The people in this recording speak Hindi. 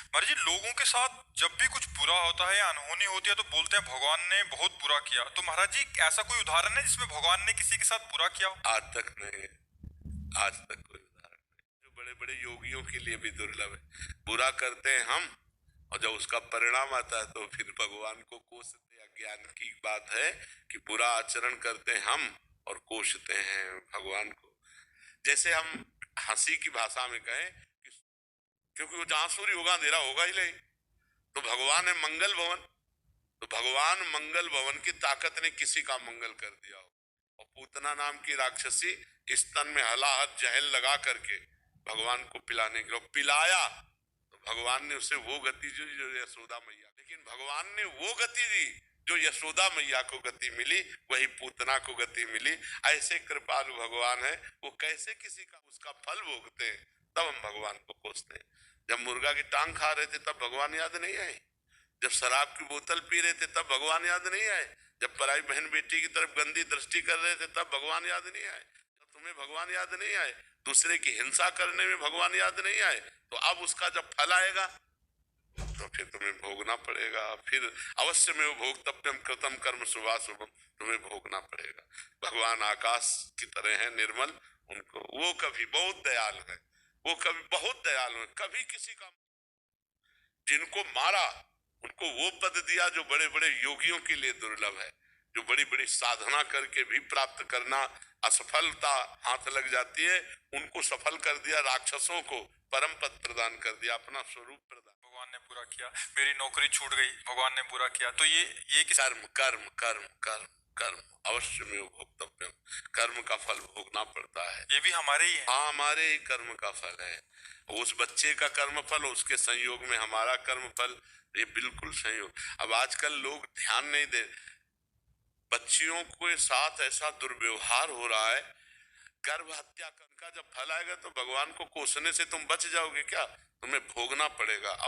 महाराज जी, लोगों के साथ जब भी कुछ बुरा होता है या अनहोनी होती है तो बोलते हैं भगवान ने बहुत बुरा किया। तो महाराज जी, ऐसा कोई उदाहरण है जिसमें भगवान ने किसी के साथ बुरा किया हो? आज तक नहीं है। आज तक कोई उदाहरण नहीं, जो बड़े बड़े योगियों के लिए भी दुर्लभ है। बुरा करते हैं हम, और जब उसका परिणाम आता है तो फिर भगवान को कोसते हैं। अज्ञान की बात है कि बुरा आचरण करते हैं हम और कोसते हैं भगवान को। जैसे हम हंसी की भाषा में कहें कि क्योंकि वो जहां सूर्य होगा अंधेरा होगा ही नहीं, तो भगवान है मंगल भवन। तो भगवान मंगल भवन की ताकत ने किसी का मंगल कर दिया हो। और पूतना नाम की राक्षसी स्तन में हलाहट जहल लगा करके भगवान को पिलाने के लिए पिलाया, तो भगवान ने उसे वो गति दी जो यशोदा मैया, लेकिन भगवान ने वो गति दी जो यशोदा मैया को गति मिली, वही पूतना को गति मिली। ऐसे कृपालु भगवान है, वो कैसे किसी का उसका फल भोगते हैं। तब हम भगवान को कोसते हैं। जब मुर्गा की टांग खा रहे थे तब भगवान याद नहीं आए? जब शराब की बोतल पी रहे थे तब भगवान याद नहीं आए? जब पराई बहन बेटी की तरफ गंदी दृष्टि कर रहे थे तब भगवान याद नहीं आए? जब तुम्हें भगवान याद नहीं आए, दूसरे की हिंसा करने में भगवान याद नहीं आए, तो अब उसका जब फल आएगा तो फिर तुम्हें भोगना पड़ेगा। फिर अवश्य में वो भोक्तव्यम कृतम कर्म शुभाशुभम, तुम्हें भोगना पड़ेगा। भगवान आकाश की तरह है निर्मल, उनको वो कभी बहुत दयालु है, वो कभी बहुत दयालु है, कभी किसी का जिनको मारा उनको वो पद दिया जो बड़े बड़े योगियों के लिए दुर्लभ है, जो बड़ी बड़ी साधना करके भी प्राप्त करना असफलता हाथ लग जाती है, उनको सफल कर दिया। राक्षसों को परम पद प्रदान कर दिया, अपना स्वरूप प्रदान। भगवान ने बुरा किया, मेरी नौकरी छूट गई, भगवान ने बुरा किया। तो ये किस कर्म कर्म कर्म कर्म कर्म अवश्य में भोक्तव्यम, कर्म का फल भोगना पड़ता है। ये भी हमारे ही है। हाँ, हमारे ही कर्म का फल है। उस बच्चे का कर्म फल, उसके संयोग में हमारा कर्म फल, ये बिल्कुल संयोग। अब आजकल लोग ध्यान नहीं दे, बच्चियों के साथ ऐसा दुर्व्यवहार हो रहा है। गर्भ हत्या का जब फल आएगा तो भगवान को कोसने से तुम बच जाओगे क्या? तुम्हें भोगना पड़ेगा। अब